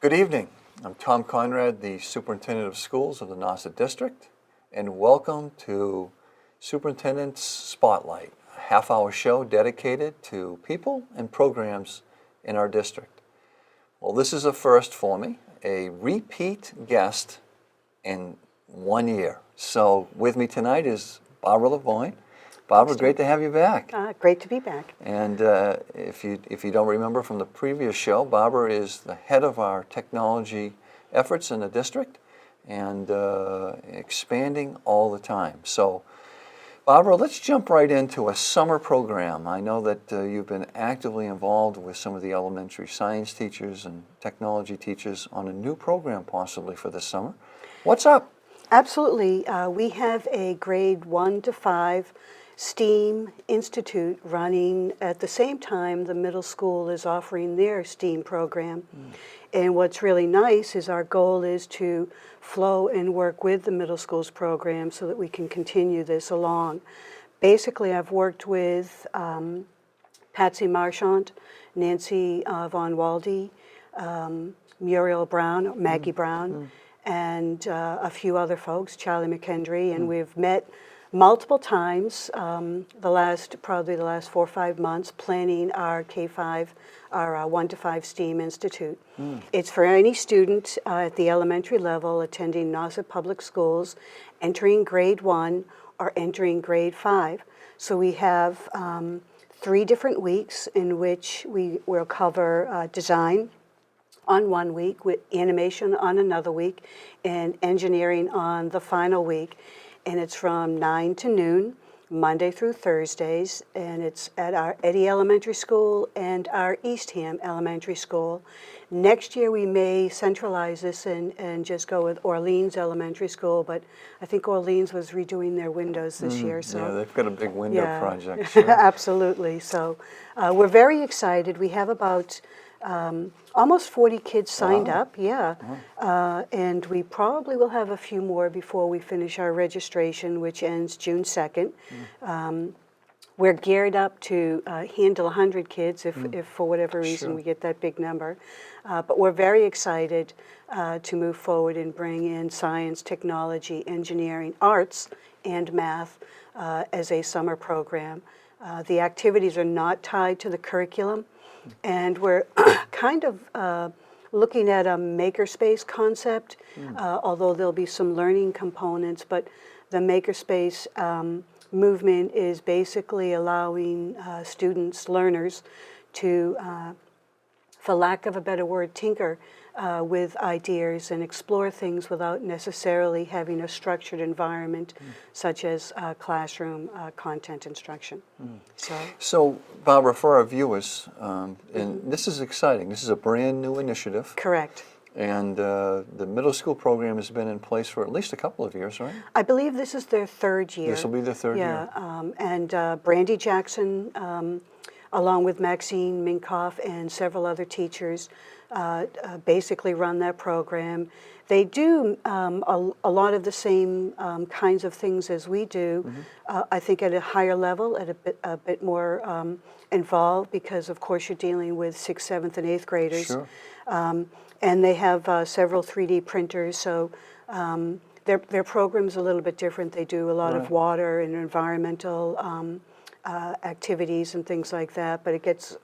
Good evening. I'm Tom Conrad, the Superintendent of Schools of the Nauset District, and welcome to Superintendent's Spotlight, a half-hour show dedicated to people and programs in our district. Well, this is a first for me, a repeat guest in 1 year. So with me tonight is Barbara Lavoine. Barbara, great to have you back. Great to be back. And if you don't remember from the previous show, Barbara is the head of our technology efforts in the district and expanding all the time. So, Barbara, let's jump right into a summer program. I know that you've been actively involved with some of the elementary science teachers and technology teachers on a new program possibly for this summer. What's up? Absolutely. We have a grade 1 to 5 STEAM Institute running at the same time the middle school is offering their STEAM program. And what's really nice is our goal is to flow and work with the middle school's program so that we can continue this along. Basically, I've worked with Patsy Marchant, Nancy Von Walde, Muriel Brown, Maggie Brown, and a few other folks, Charlie McKendry, and we've met multiple times, probably the last 4 or 5 months, planning our K-5, our 1 to 5 STEAM Institute. It's for any student at the elementary level attending Nauset Public Schools, entering grade 1 or entering grade 5. So we have 3 different weeks in which we will cover design on 1 week, with animation on another week, and engineering on the final week. And it's from 9 to noon, Monday through Thursdays, and it's at our Eddy Elementary School and our Eastham Elementary School. Next year we may centralize this and just go with Orleans Elementary School, but I think Orleans was redoing their windows this year. So yeah, they've got a big window project. Sure. Absolutely. So we're very excited. We have about almost 40 kids signed up, and we probably will have a few more before we finish our registration, which ends June 2nd. We're geared up to handle 100 kids if for whatever reason we get that big number. But we're very excited to move forward and bring in science, technology, engineering, arts, and math as a summer program. The activities are not tied to the curriculum. And we're kind of looking at a makerspace concept, although there'll be some learning components, but the makerspace movement is basically allowing students, learners, to, for lack of a better word, tinker with ideas and explore things without necessarily having a structured environment such as classroom content instruction. So, Barbara, for our viewers, and this is exciting, this is a brand new initiative. Correct. And the middle school program has been in place for at least a couple of years, right? I believe this is their 3rd year. This will be their 3rd year. Yeah, and Brandy Jackson, along with Maxine Minkoff and several other teachers, basically run that program. They do a lot of the same kinds of things as we do, I think at a higher level, at a bit more involved, because of course you're dealing with 6th, 7th, and 8th graders. Sure. And they have several 3D printers, so their program's a little bit different. They do a lot of water and environmental activities and things like that, but it gets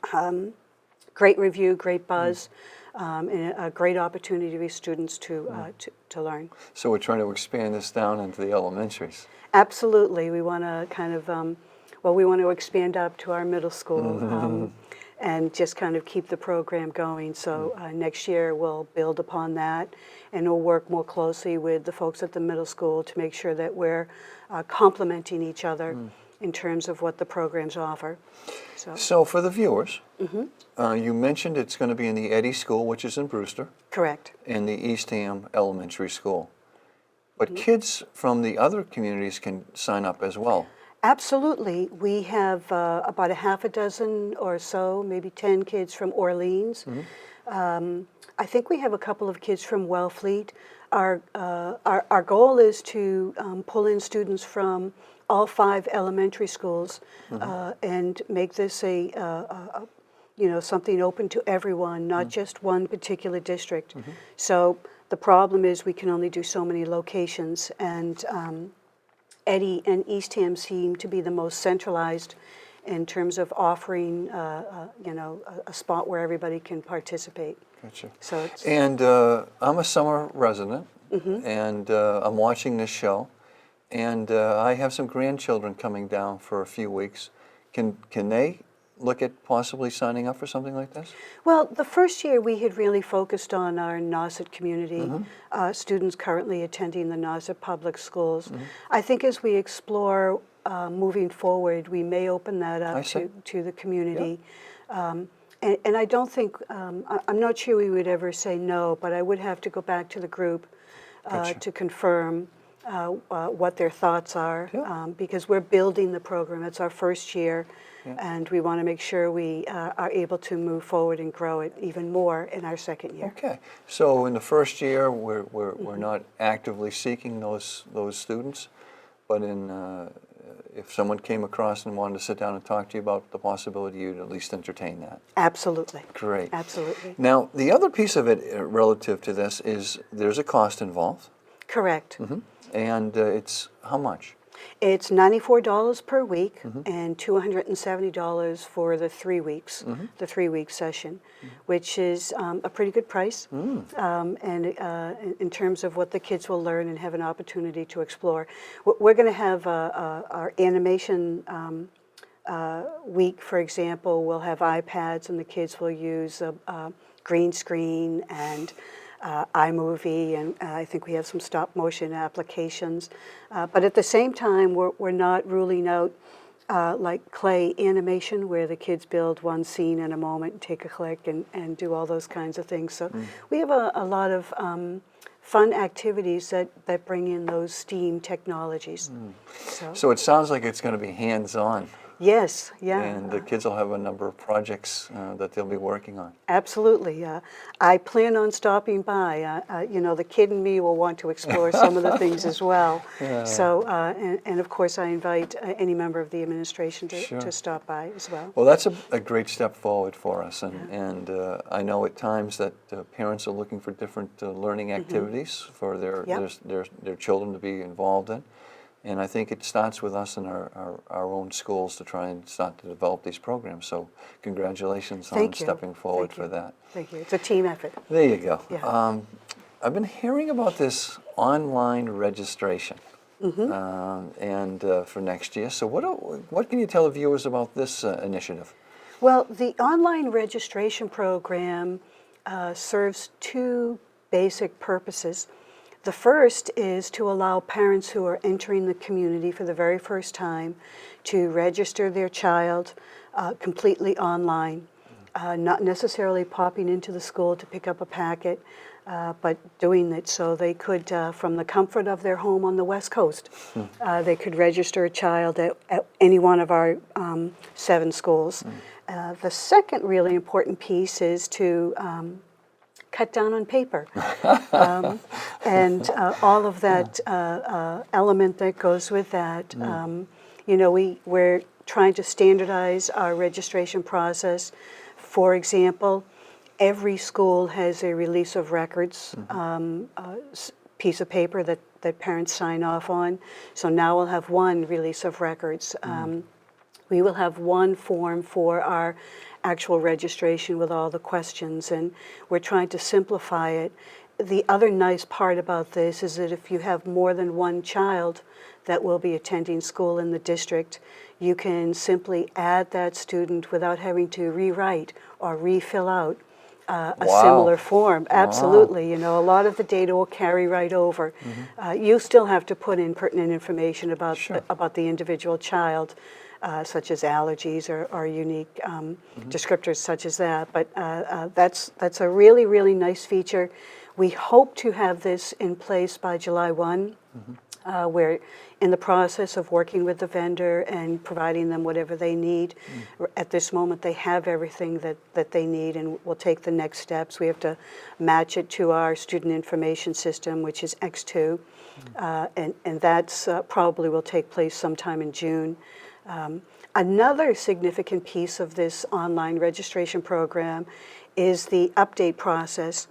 great review, great buzz, and a great opportunity for students to learn. So we're trying to expand this down into the elementaries. Absolutely. We want to kind of, we want to expand up to our middle school and just kind of keep the program going. So next year we'll build upon that, and we'll work more closely with the folks at the middle school to make sure that we're complementing each other in terms of what the programs offer. So for the viewers, you mentioned it's going to be in the Eddy School, which is in Brewster. Correct. And the Eastham Elementary School. But kids from the other communities can sign up as well. Absolutely. We have about a half a dozen or so, maybe 10 kids from Orleans. I think we have a couple of kids from Wellfleet. Our goal is to pull in students from all 5 elementary schools and make this a something open to everyone, not just one particular district. So the problem is we can only do so many locations, and Eddy and Eastham seem to be the most centralized in terms of offering, a spot where everybody can participate. Gotcha. So it's, And I'm a summer resident, and I'm watching this show, and I have some grandchildren coming down for a few weeks. Can they look at possibly signing up for something like this? well, the first year we had really focused on our Nauset community, students currently attending the Nauset Public Schools. I think as we explore moving forward, we may open that I up see. to the community. And I don't think, I'm not sure we would ever say no, but I would have to go back to the group Gotcha. to confirm what their thoughts are, Yeah. because we're building the program. It's our first year, Yeah. and we want to make sure we are able to move forward and grow it even more in our second year. Okay. So in the first year, we're not actively seeking those students, but if someone came across and wanted to sit down and talk to you about the possibility, you'd at least entertain that. Absolutely. Great. Absolutely. Now, the other piece of it relative to this is there's a cost involved, Correct. and it's how much? It's $94 per week and $270 for the 3 weeks, the 3-week session, which is a pretty good price. And in terms of what the kids will learn and have an opportunity to explore. We're going to have our animation week, for example. We'll have iPads, and the kids will use a green screen and iMovie, and I think we have some stop motion applications. But at the same time, we're not ruling out like clay animation, where the kids build one scene in a moment, take a click, and do all those kinds of things. So we have a lot of fun activities that bring in those STEAM technologies. So it sounds like it's going to be hands-on, Yes, yeah. and the kids will have a number of projects that they'll be working on. Absolutely. I plan on stopping by. The kid in me will want to explore some of the things as well. So, and of course, I invite any member of the administration Sure. to stop by as well. Well, that's a great step forward for us, and I know at times that parents are looking for different learning activities for their children to be involved in, and I think it starts with us in our own schools to try and start to develop these programs. So congratulations on Thank you. stepping forward Thank for you. that. Thank you. It's a team effort. There you go. Yeah. I've been hearing about this online registration and for next year. So what can you tell the viewers about this initiative? Well, the online registration program serves two basic purposes. The first is to allow parents who are entering the community for the very first time to register their child completely online, not necessarily popping into the school to pick up a packet, but doing it so they could, from the comfort of their home on the West Coast, they could register a child at any one of our 7 schools. The second really important piece is to cut down on paper, and all of that element that goes with that. We're trying to standardize our registration process. For example, every school has a release of records piece of paper that parents sign off on. So now we'll have one release of records. We will have one form for our actual registration with all the questions, and we're trying to simplify it. The other nice part about this is that if you have more than one child that will be attending school in the district, you can simply add that student without having to rewrite or refill out a Wow. similar form. Absolutely. A lot of the data will carry right over. You still have to put in pertinent information about about the individual child, such as allergies or unique descriptors such as that. But that's a really, really nice feature. We hope to have this in place by July 1. We're in the process of working with the vendor and providing them whatever they need. At this moment, they have everything that they need, and we'll take the next steps. We have to match it to our student information system, which is X2, and that's probably will take place sometime in June. Another significant piece of this online registration program is the update process.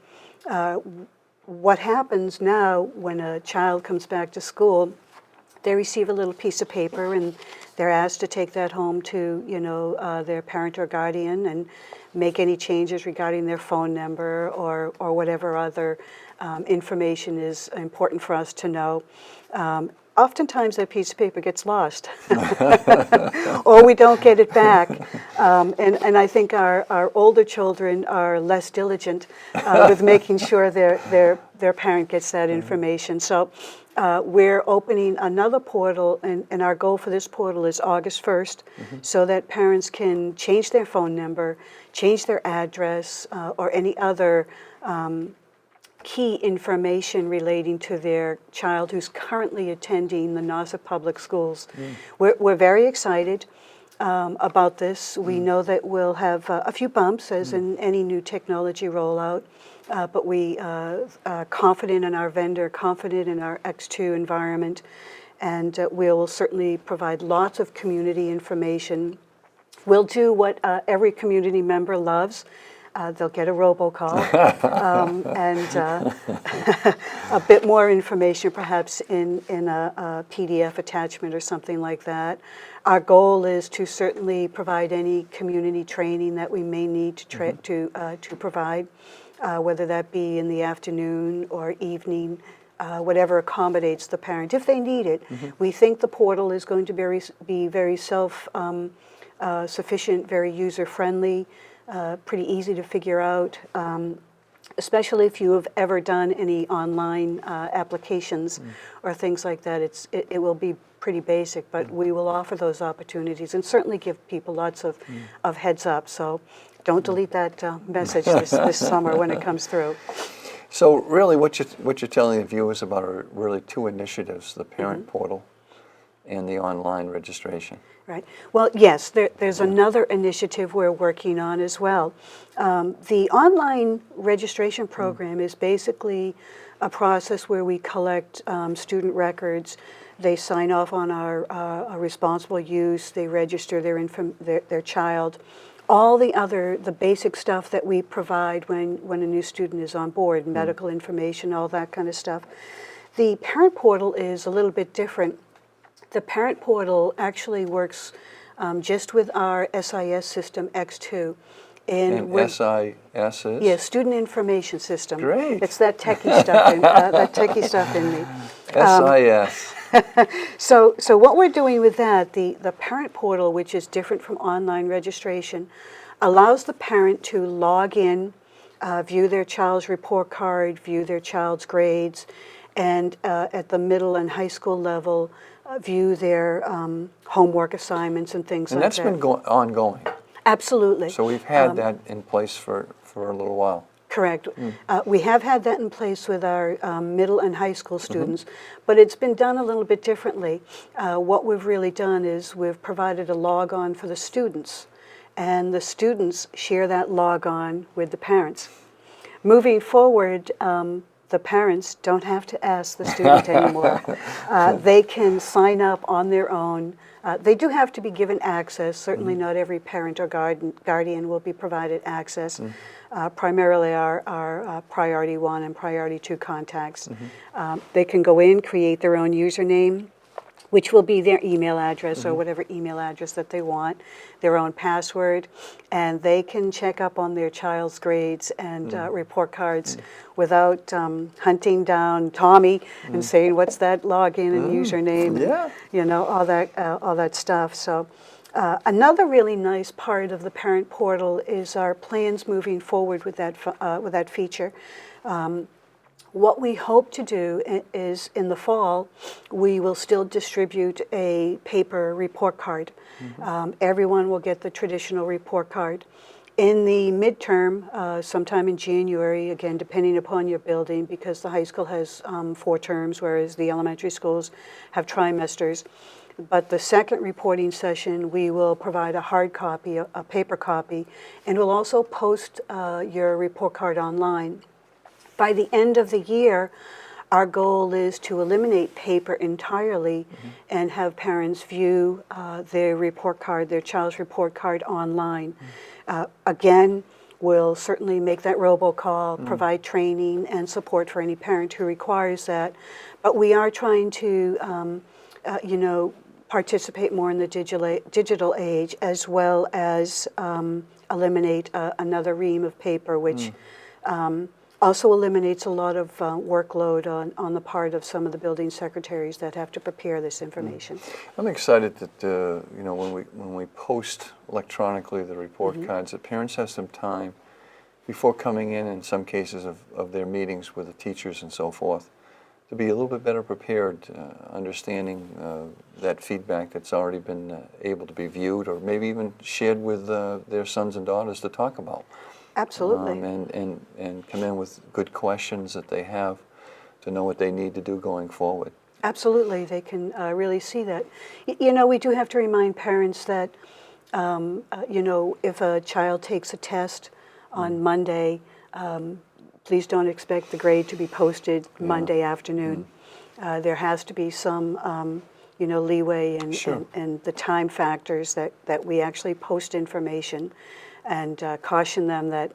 What happens now when a child comes back to school, they receive a little piece of paper and they're asked to take that home to, their parent or guardian and make any changes regarding their phone number or whatever other information is important for us to know. Oftentimes that piece of paper gets lost or we don't get it back. And I think our older children are less diligent with making sure their parent gets that information. So we're opening another portal, and our goal for this portal is August 1st, so that parents can change their phone number, change their address, or any other key information relating to their child who's currently attending the Nauset Public Schools. We're very excited about this. We know that we'll have a few bumps, as in any new technology rollout, but we are confident in our vendor, confident in our X2 environment, and we'll certainly provide lots of community information. We'll do what every community member loves. They'll get a robocall and a bit more information perhaps in a PDF attachment or something like that. Our goal is to certainly provide any community training that we may need to provide, whether that be in the afternoon or evening, whatever accommodates the parent, if they need it. We think the portal is going to be very self-sufficient, very user-friendly, pretty easy to figure out, especially if you have ever done any online applications or things like that. It will be pretty basic, but we will offer those opportunities and certainly give people lots of heads up. So don't delete that message this summer when it comes through. So really what you're telling the viewers about are really two initiatives, the parent portal and the online registration. Right. Well, yes, there's another initiative we're working on as well. The online registration program is basically a process where we collect student records. They sign off on our responsible use. They register their child. All the basic stuff that we provide when a new student is on board, medical information, all that kind of stuff. The parent portal is a little bit different. The parent portal actually works just with our SIS system X2. And SIS is? Yeah, Student Information System. Great. It's that techie stuff in me. SIS. So what we're doing with that, the parent portal, which is different from online registration, allows the parent to log in, view their child's report card, view their child's grades, and at the middle and high school level, view their homework assignments and things like that. And that's been ongoing. Absolutely. So we've had that in place for a little while. Correct. We have had that in place with our middle and high school students, but it's been done a little bit differently. What we've really done is we've provided a log-on for the students, and the students share that log-on with the parents. Moving forward, the parents don't have to ask the student anymore. They can sign up on their own. They do have to be given access. Certainly not every parent or guardian will be provided access. Primarily our Priority 1 and Priority 2 contacts. They can go in, create their own username, which will be their email address or whatever email address that they want, their own password, and they can check up on their child's grades and report cards without hunting down Tommy and saying, what's that login and username, all that stuff. So another really nice part of the parent portal is our plans moving forward with that feature. What we hope to do is in the fall, we will still distribute a paper report card. Everyone will get the traditional report card. In the midterm, sometime in January, again, depending upon your building, because the high school has 4 terms, whereas the elementary schools have trimesters. But the second reporting session, we will provide a hard copy, a paper copy, and we'll also post your report card online. By the end of the year, Our goal is to eliminate paper entirely and have parents view their report card, their child's report card online. Again, we'll certainly make that robocall, provide training and support for any parent who requires that. But we are trying to, participate more in the digital age, as well as eliminate another ream of paper, which also eliminates a lot of workload on the part of some of the building secretaries that have to prepare this information. I'm excited that when we post electronically the report cards, that parents have some time before coming in some cases of their meetings with the teachers and so forth, to be a little bit better prepared, understanding that feedback that's already been able to be viewed or maybe even shared with their sons and daughters to talk about. Absolutely. And come in with good questions that they have to know what they need to do going forward. Absolutely, they can really see that. We do have to remind parents that, if a child takes a test on Monday, please don't expect the grade to be posted Monday afternoon. There has to be some, leeway and the time factors that we actually post information, and caution them that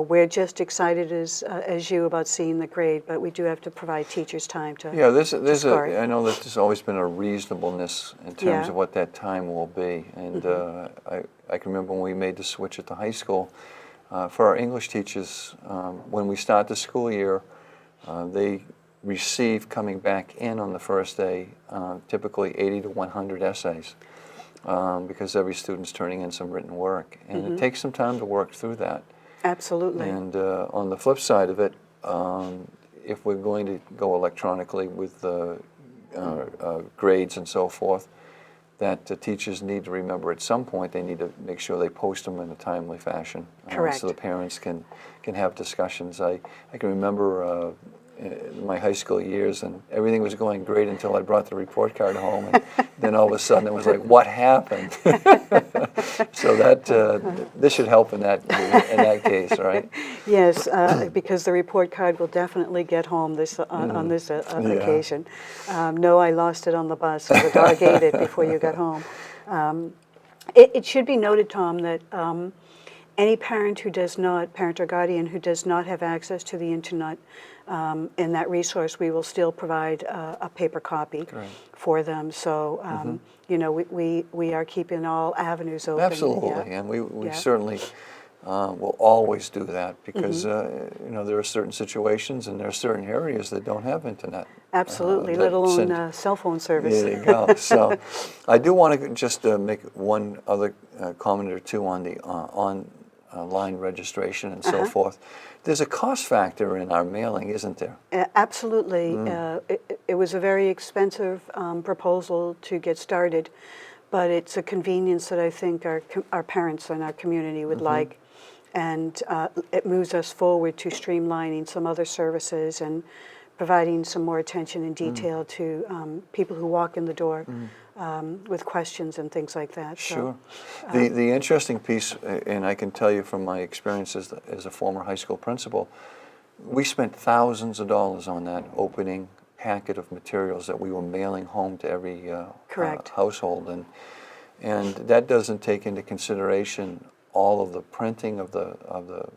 we're just excited as you about seeing the grade, but we do have to provide teachers time to score it. I know that there's always been a reasonableness in terms of what that time will be, and I can remember when we made the switch at the high school. For our English teachers, when we start the school year, they receive, coming back in on the first day, typically 80 to 100 essays, because every student's turning in some written work. And it takes some time to work through that. Absolutely. And on the flip side of it, if we're going to go electronically with grades and so forth, that the teachers need to remember at some point they need to make sure they post them in a timely fashion. Correct. So the parents can have discussions. I can remember my high school years, and everything was going great until I brought the report card home, and then all of a sudden it was like, what happened? So that this should help in that case, right? Yes, because the report card will definitely get home on this occasion. No, I lost it on the bus. The dog ate it before you got home. It should be noted, Tom, that any parent or guardian who does not have access to the internet, in that resource, we will still provide a paper copy for them. So, we are keeping all avenues open. Absolutely, and we certainly will always do that, because there are certain situations and there are certain areas that don't have internet. Absolutely, let alone cell phone service. There you go. So I do want to just make one other comment or two on the online registration and so forth. There's a cost factor in our mailing, isn't there? Absolutely. It was a very expensive proposal to get started, but it's a convenience that I think our parents and our community would like, and it moves us forward to streamlining some other services and providing some more attention and detail to people who walk in the door with questions and things like that. Sure. So, the interesting piece, and I can tell you from my experience as a former high school principal, we spent thousands of dollars on that opening packet of materials that we were mailing home to every household, and that doesn't take into consideration all of the printing of the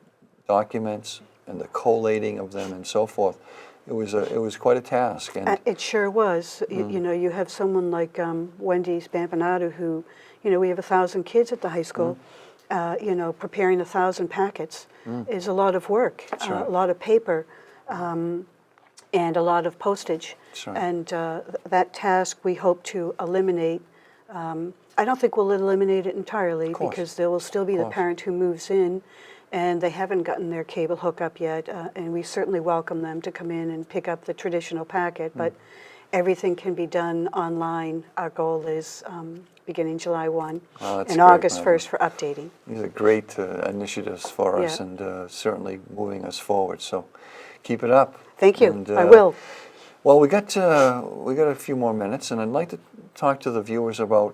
documents and the collating of them and so forth. It was quite a task. And it sure was. You have someone like Wendy Spampanato, who, we have 1,000 kids at the high school. Preparing 1,000 packets is a lot of work, a lot of paper, and a lot of postage. And that task we hope to eliminate. I don't think we'll eliminate it entirely, because there will still be the parent who moves in and they haven't gotten their cable hookup yet, and we certainly welcome them to come in and pick up the traditional packet, but everything can be done online. Our goal is beginning July 1 and August 1st for updating. These are great initiatives for us, and certainly moving us forward, so keep it up. Thank you. And, I will. Well, we got a few more minutes, and I'd like to talk to the viewers about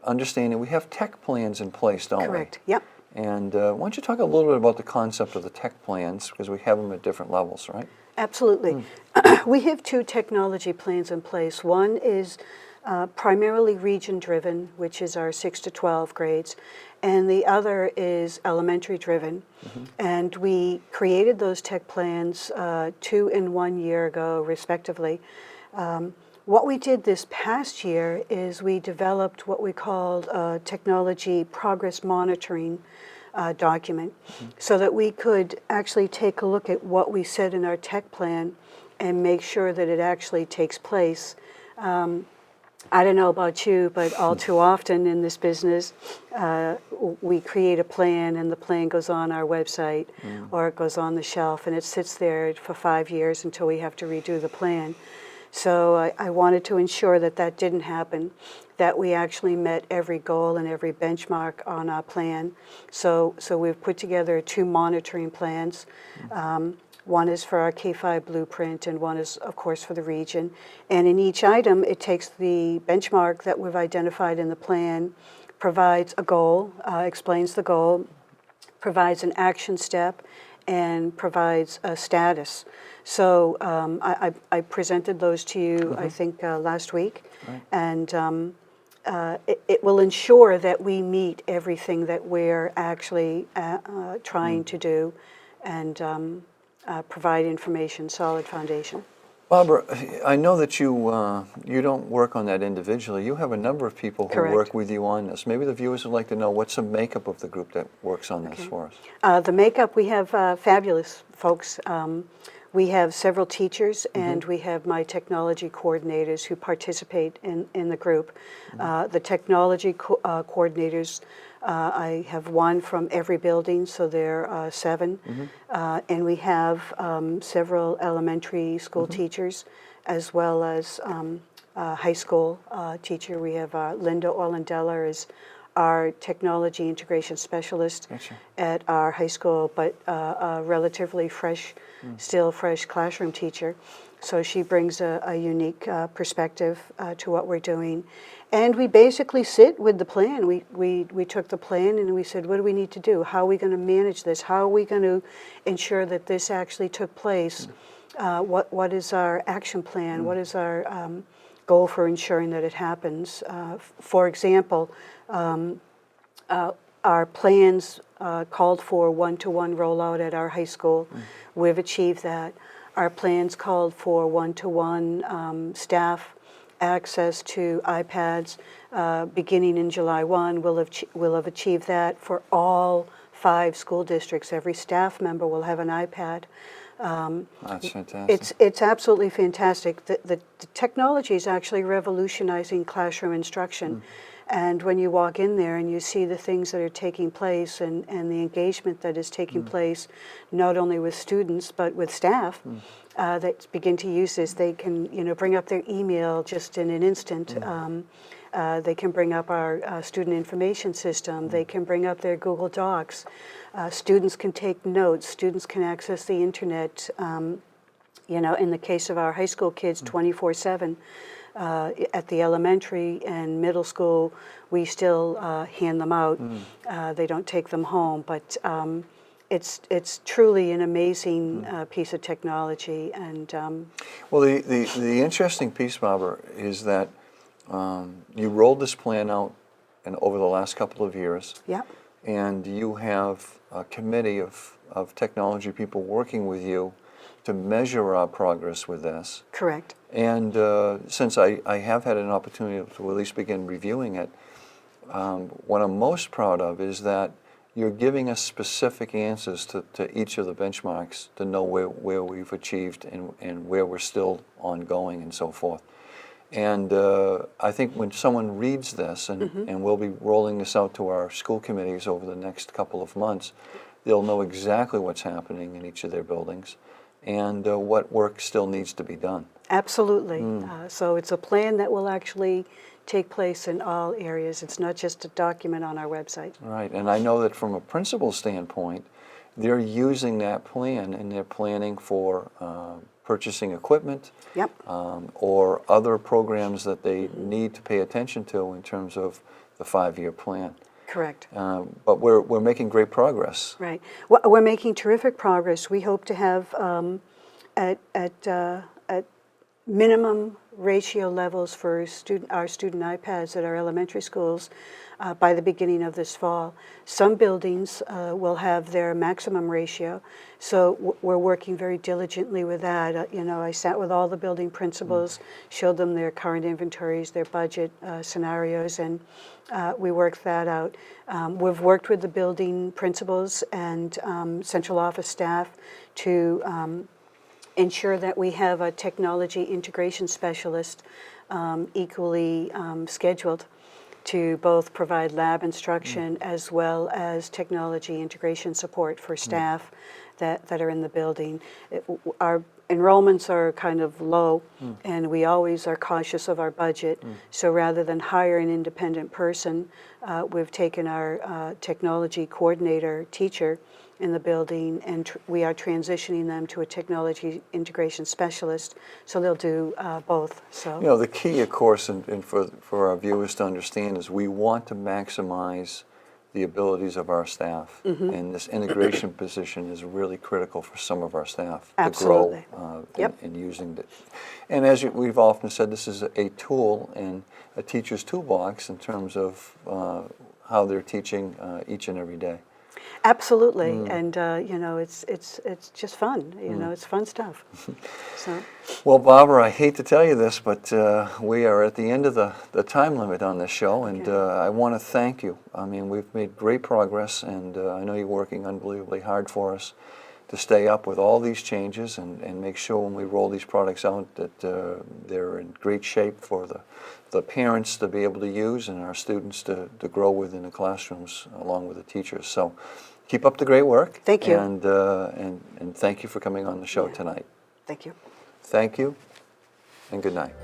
understanding we have tech plans in place, don't we? Correct. Yep. And why don't you talk a little bit about the concept of the tech plans, because we have them at different levels, right? Absolutely. We have two technology plans in place. One is primarily region-driven, which is our 6 to 12 grades, and the other is elementary-driven. And we created those tech plans 2 and 1 year ago, respectively. What we did this past year is we developed what we called a technology progress monitoring document, so that we could actually take a look at what we said in our tech plan and make sure that it actually takes place. I don't know about you, but all too often in this business, we create a plan and the plan goes on our website or it goes on the shelf and it sits there for 5 years until we have to redo the plan. So I wanted to ensure that that didn't happen, that we actually met every goal and every benchmark on our plan. So we've put together 2 monitoring plans. One is for our K-5 blueprint, and one is, of course, for the region. And in each item, it takes the benchmark that we've identified in the plan, provides a goal, explains the goal, provides an action step, and provides a status. So I presented those to you, I think, last week. Right. And it will ensure that we meet everything that we're actually trying to do, and provide information, solid foundation. Barbara, I know that you don't work on that individually. You have a number of people who Correct. work with you on this. Maybe the viewers would like to know what's the makeup of the group that works on this for us. The makeup, we have fabulous folks. We have several teachers, and we have my technology coordinators who participate in the group. The technology coordinators, I have one from every building, so there are 7. And we have several elementary school teachers, as well as high school teacher. We have Linda Orlandella is our technology integration specialist at our high school, but a relatively fresh, still fresh classroom teacher. So she brings a unique perspective to what we're doing. And we basically sit with the plan. We took the plan and we said, what do we need to do? How are we going to manage this? How are we going to ensure that this actually took place? What is our action plan? What is our goal for ensuring that it happens? For example, our plans called for one-to-one rollout at our high school. We've achieved that. Our plans called for one-to-one staff access to iPads beginning in July 1. We'll have achieved that for all 5 school districts. Every staff member will have an iPad. That's fantastic. It's absolutely fantastic. The technology is actually revolutionizing classroom instruction. And when you walk in there and you see the things that are taking place and the engagement that is taking place, not only with students but with staff that begin to use this, they can bring up their email just in an instant. They can bring up our student information system. They can bring up their Google Docs. Students can take notes. Students can access the internet. In the case of our high school kids, 24/7. At the elementary and middle school, we still hand them out. They don't take them home, but it's truly an amazing piece of technology. And well, the interesting piece, Barbara, is that you rolled this plan out over the last couple of years. yeah, And you have a committee of technology people working with you to measure our progress with this. correct. And since I have had an opportunity to at least begin reviewing it, what I'm most proud of is that you're giving us specific answers to each of the benchmarks to know where we've achieved and where we're still ongoing and so forth. And I think when someone reads this, and we'll be rolling this out to our school committees over the next couple of months, they'll know exactly what's happening in each of their buildings and what work still needs to be done. Absolutely. So it's a plan that will actually take place in all areas. It's not just a document on our website. Right, and I know that from a principal standpoint, they're using that plan and they're planning for purchasing equipment, Yep. or other programs that they need to pay attention to in terms of the 5-year plan. Correct. But we're making great progress. Right. Well, we're making terrific progress. We hope to have at minimum ratio levels for our student iPads at our elementary schools by the beginning of this fall. Some buildings will have their maximum ratio, so we're working very diligently with that. You know, I sat with all the building principals, showed them their current inventories, their budget scenarios, and we worked that out. We've worked with the building principals and central office staff to ensure that we have a technology integration specialist equally scheduled to both provide lab instruction as well as technology integration support for staff that are in the building. Our enrollments are kind of low, and we always are cautious of our budget. So rather than hire an independent person, we've taken our technology coordinator teacher in the building, and we are transitioning them to a technology integration specialist, so they'll do both. So, You know, the key, of course, and for our viewers to understand, is we want to maximize the abilities of our staff, and this integration position is really critical for some of our staff Absolutely. to grow Yep. in using it. And as we've often said, this is a tool in a teacher's toolbox in terms of how they're teaching each and every day. absolutely, and you know, it's just fun. You know, it's fun stuff. So, Well, Barbara, I hate to tell you this, but we are at the end of the time limit on this show, and I want to thank you. I mean, we've made great progress, and I know you're working unbelievably hard for us to stay up with all these changes and make sure when we roll these products out that they're in great shape for the parents to be able to use and our students to grow with in the classrooms along with the teachers. So keep up the great work. Thank you. And thank you for coming on the show tonight. thank you. Thank you, and good night.